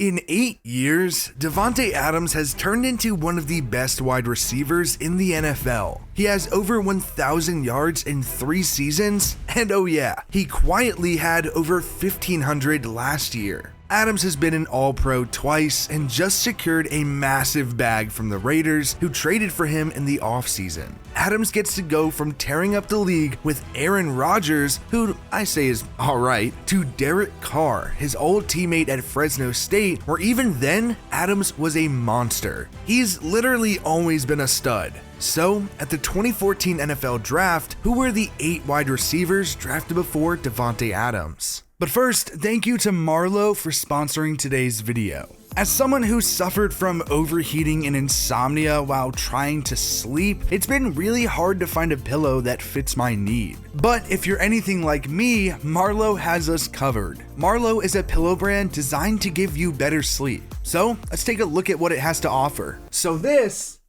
In 8 years, Davante Adams has turned into one of the best wide receivers in the NFL. He has over 1,000 yards in 3 seasons, and oh yeah, he quietly had over 1,500 last year. Adams has been an All-Pro twice and just secured a massive bag from the Raiders, who traded for him in the offseason. Adams gets to go from tearing up the league with Aaron Rodgers, who I say is alright, to Derek Carr, his old teammate at Fresno State, where even then, Adams was a monster. He's literally always been a stud. So, at the 2014 NFL Draft, who were the 8 wide receivers drafted before Davante Adams? But first, thank you to Marlow for sponsoring today's video. As someone who suffered from overheating and insomnia while trying to sleep, it's been really hard to find a pillow that fits my need. But if you're anything like me, Marlow has us covered. Marlow is a pillow brand designed to give you better sleep. So, let's take a look at what it has to offer. So this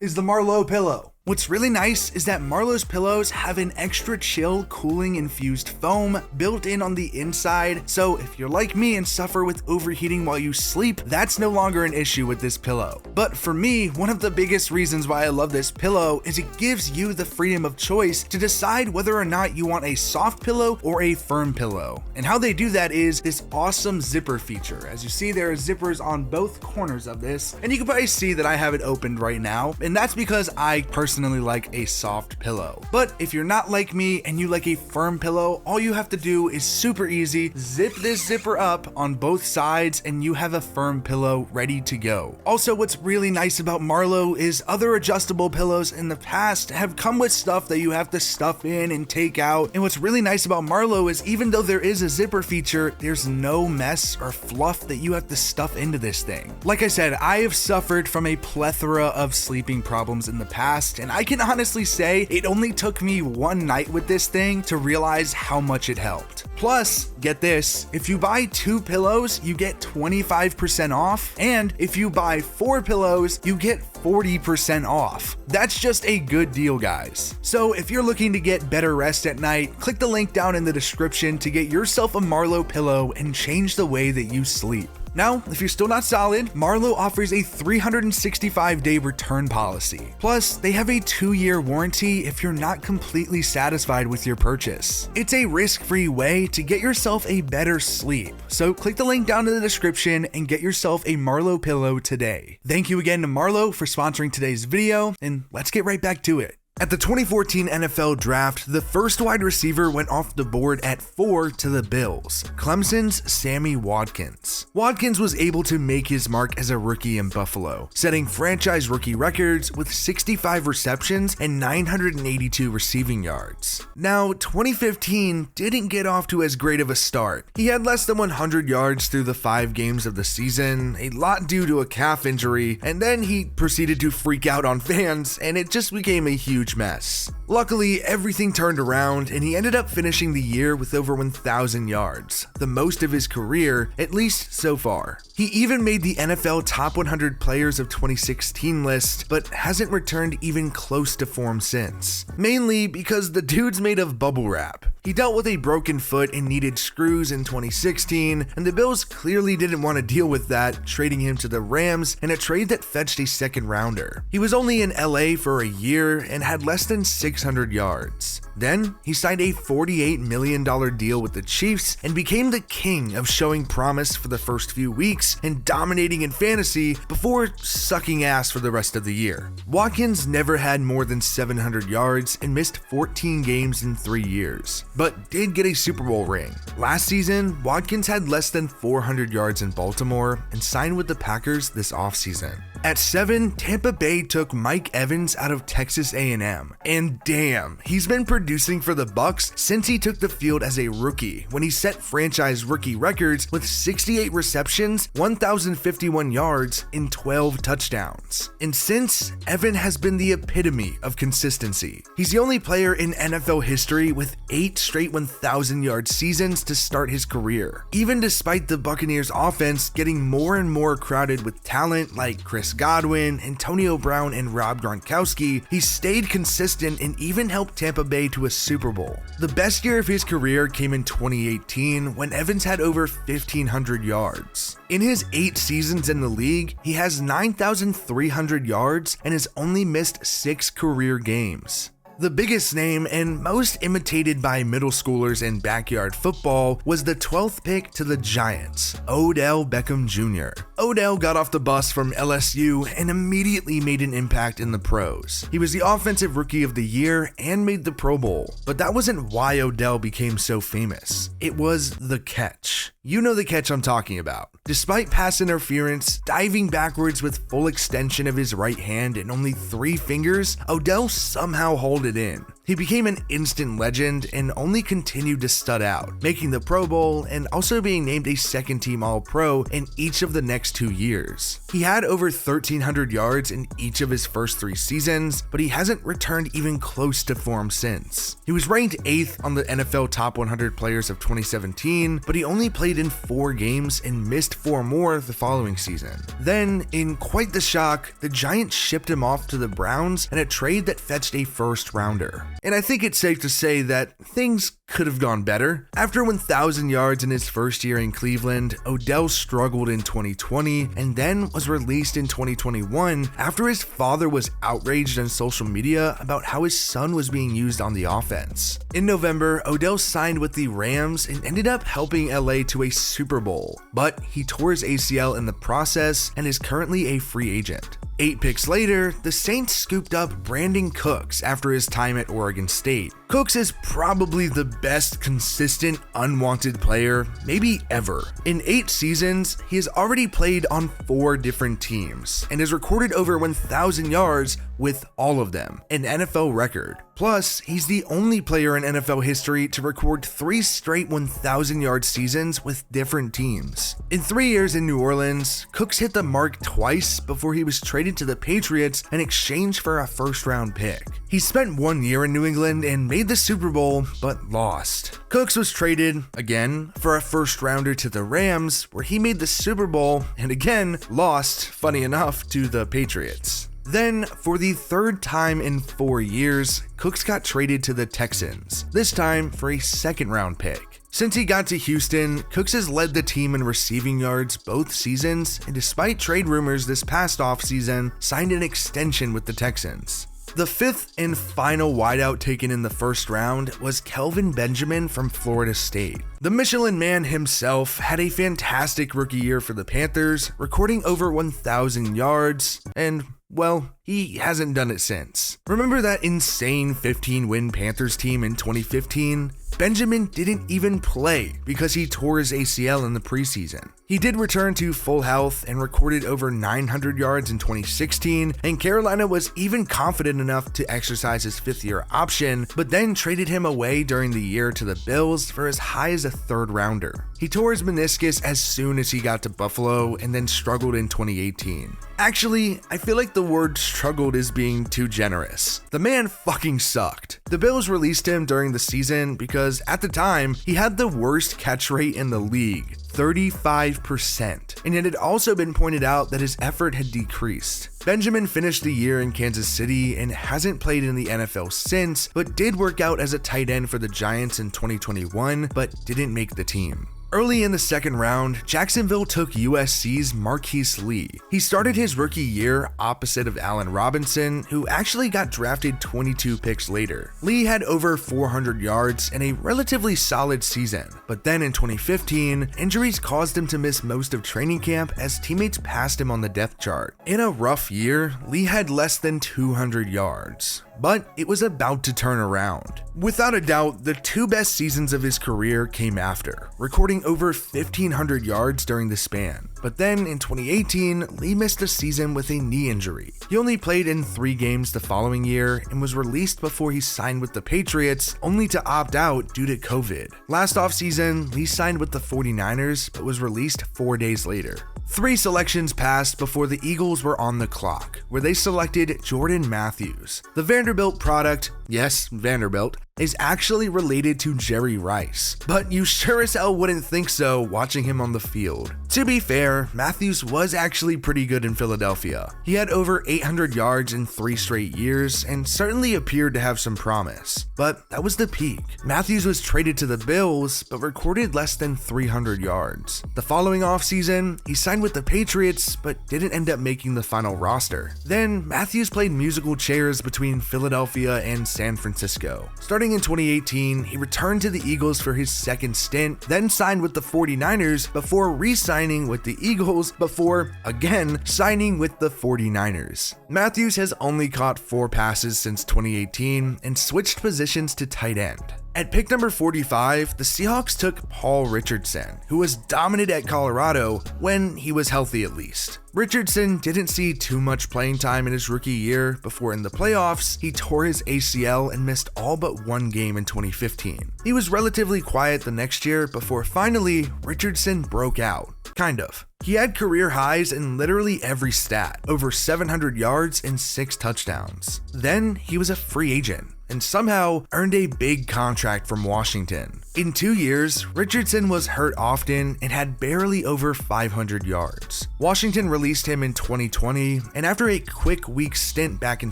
is the Marlow pillow. What's really nice is that Marlow's pillows have an extra chill cooling infused foam built in on the inside, so if you're like me and suffer with overheating while you sleep, that's no longer an issue with this pillow. But for me, one of the biggest reasons why I love this pillow is it gives you the freedom of choice to decide whether or not you want a soft pillow or a firm pillow. And how they do that is this awesome zipper feature. As you see, there are zippers on both corners of this, and you can probably see that I have it opened right now, and that's because I personally like a soft pillow. But if you're not like me and you like a firm pillow, all you have to do is super easy, zip this zipper up on both sides and you have a firm pillow ready to go. Also, what's really nice about Marlow is other adjustable pillows in the past have come with stuff that you have to stuff in and take out, and what's really nice about Marlow is even though there is a zipper feature, there's no mess or fluff that you have to stuff into this thing. Like I said, I have suffered from a plethora of sleeping problems in the past, and I can honestly say it only took me one night with this thing to realize how much it helped. Plus, get this, if you buy 2 pillows, you get 25% off, and if you buy 4 pillows, you get 40% off. That's just a good deal, guys. So if you're looking to get better rest at night, click the link down in the description to get yourself a Marlow pillow and change the way that you sleep. Now, if you're still not solid, Marlow offers a 365-day return policy. Plus, they have a 2-year warranty if you're not completely satisfied with your purchase. It's a risk-free way to get yourself a better sleep. So click the link down in the description and get yourself a Marlow pillow today. Thank you again to Marlow for sponsoring today's video, and let's get right back to it. At the 2014 NFL Draft, the first wide receiver went off the board at 4 to the Bills, Clemson's Sammy Watkins. Watkins was able to make his mark as a rookie in Buffalo, setting franchise rookie records with 65 receptions and 982 receiving yards. Now, 2015 didn't get off to as great of a start. He had less than 100 yards through the 5 games of the season, a lot due to a calf injury, and then he proceeded to freak out on fans, and it just became a huge mess. Luckily, everything turned around and he ended up finishing the year with over 1,000 yards, the most of his career, at least so far. He even made the NFL Top 100 Players of 2016 list, but hasn't returned even close to form since. Mainly because the dude's made of bubble wrap. He dealt with a broken foot and needed screws in 2016, and the Bills clearly didn't want to deal with that, trading him to the Rams in a trade that fetched a second rounder. He was only in LA for a year and had less than 600 yards. Then, he signed a $48 million deal with the Chiefs and became the king of showing promise for the first few weeks and dominating in fantasy before sucking ass for the rest of the year. Watkins never had more than 700 yards and missed 14 games in 3 years, but did get a Super Bowl ring. Last season, Watkins had less than 400 yards in Baltimore and signed with the Packers this offseason. At 7, Tampa Bay took Mike Evans out of Texas A&M, and damn, he's been producing for the Bucs since he took the field as a rookie, when he set franchise rookie records with 68 receptions, 1,051 yards, and 12 touchdowns. And since, Evan has been the epitome of consistency. He's the only player in NFL history with 8 straight 1,000-yard seasons to start his career, even despite the Buccaneers' offense getting more and more crowded with talent like Chris Chris Godwin, Antonio Brown, and Rob Gronkowski, he stayed consistent and even helped Tampa Bay to a Super Bowl. The best year of his career came in 2018 when Evans had over 1,500 yards. In his 8 seasons in the league, he has 9,300 yards and has only missed 6 career games. The biggest name and most imitated by middle schoolers in backyard football was the 12th pick to the Giants, Odell Beckham Jr. Odell got off the bus from LSU and immediately made an impact in the pros. He was the offensive rookie of the year and made the Pro Bowl. But that wasn't why Odell became so famous. It was the catch. You know the catch I'm talking about. Despite pass interference, diving backwards with full extension of his right hand and only 3 fingers, Odell somehow hauled it in. He became an instant legend and only continued to stud out, making the Pro Bowl and also being named a second-team All-Pro in each of the next 2 years. He had over 1,300 yards in each of his first 3 seasons, but he hasn't returned even close to form since. He was ranked 8th on the NFL Top 100 Players of 2017, but he only played in 4 games and missed 4 more the following season. Then, in quite the shock, the Giants shipped him off to the Browns in a trade that fetched a first-rounder. And I think it's safe to say that things could have gone better. After 1,000 yards in his first year in Cleveland, Odell struggled in 2020 and then was released in 2021 after his father was outraged on social media about how his son was being used on the offense. In November, Odell signed with the Rams and ended up helping LA to a Super Bowl, but he tore his ACL in the process and is currently a free agent. 8 picks later, the Saints scooped up Brandin Cooks after his time at Oregon State. Cooks is probably the best consistent unwanted player maybe ever. In 8 seasons, he has already played on 4 different teams and has recorded over 1,000 yards with all of them, an NFL record. Plus, he's the only player in NFL history to record 3 straight 1,000-yard seasons with different teams. In 3 years in New Orleans, Cooks hit the mark twice before he was traded to the Patriots in exchange for a first-round pick. He spent 1 year in New England and made the Super Bowl, but lost. Cooks was traded, again, for a first-rounder to the Rams, where he made the Super Bowl and again lost, funny enough, to the Patriots. Then, for the 3rd time in 4 years, Cooks got traded to the Texans, this time for a second-round pick. Since he got to Houston, Cooks has led the team in receiving yards both seasons, and despite trade rumors this past offseason, signed an extension with the Texans. The 5th and final wideout taken in the first round was Kelvin Benjamin from Florida State. The Michelin Man himself had a fantastic rookie year for the Panthers, recording over 1,000 yards, and well, he hasn't done it since. Remember that insane 15-win Panthers team in 2015? Benjamin didn't even play because he tore his ACL in the preseason. He did return to full health and recorded over 900 yards in 2016, and Carolina was even confident enough to exercise his 5th-year option, but then traded him away during the year to the Bills for as high as a 3rd rounder. He tore his meniscus as soon as he got to Buffalo and then struggled in 2018. Actually, I feel like the word struggled is being too generous. The man fucking sucked. The Bills released him during the season because at the time, he had the worst catch rate in the league, 35%, and it had also been pointed out that his effort had decreased. Benjamin finished the year in Kansas City and hasn't played in the NFL since, but did work out as a tight end for the Giants in 2021, but didn't make the team. Early in the 2nd round, Jacksonville took USC's Marquise Lee. He started his rookie year opposite of Allen Robinson, who actually got drafted 22 picks later. Lee had over 400 yards and a relatively solid season, but then in 2015, injuries caused him to miss most of training camp as teammates passed him on the depth chart. In a rough year, Lee had less than 200 yards. But it was about to turn around. Without a doubt, the 2 best seasons of his career came after, recording over 1,500 yards during the span. But then in 2018, Lee missed a season with a knee injury. He only played in 3 games the following year and was released before he signed with the Patriots, only to opt out due to COVID. Last offseason, Lee signed with the 49ers, but was released 4 days later. 3 selections passed before the Eagles were on the clock, where they selected Jordan Matthews, the Vanderbilt product, yes, Vanderbilt, is actually related to Jerry Rice, but you sure as hell wouldn't think so watching him on the field. To be fair, Matthews was actually pretty good in Philadelphia. He had over 800 yards in 3 straight years and certainly appeared to have some promise, but that was the peak. Matthews was traded to the Bills, but recorded less than 300 yards. The following offseason, he signed with the Patriots, but didn't end up making the final roster. Then, Matthews played musical chairs between Philadelphia and San Francisco. Starting in 2018, he returned to the Eagles for his second stint, then signed with the 49ers before re-signing with the Eagles before, again, signing with the 49ers. Matthews has only caught 4 passes since 2018 and switched positions to tight end. At pick number 45, the Seahawks took Paul Richardson, who was dominant at Colorado when he was healthy at least. Richardson didn't see too much playing time in his rookie year before in the playoffs, he tore his ACL and missed all but 1 game in 2015. He was relatively quiet the next year before finally Richardson broke out. Kind of. He had career highs in literally every stat, over 700 yards and 6 touchdowns. Then he was a free agent and somehow earned a big contract from Washington. In 2 years, Richardson was hurt often and had barely over 500 yards. Washington released him in 2020, and after a quick week stint back in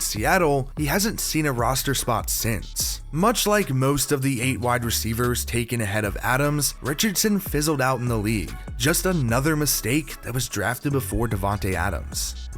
Seattle, he hasn't seen a roster spot since. Much like most of the 8 wide receivers taken ahead of Adams, Richardson fizzled out in the league. Just another mistake that was drafted before Davante Adams.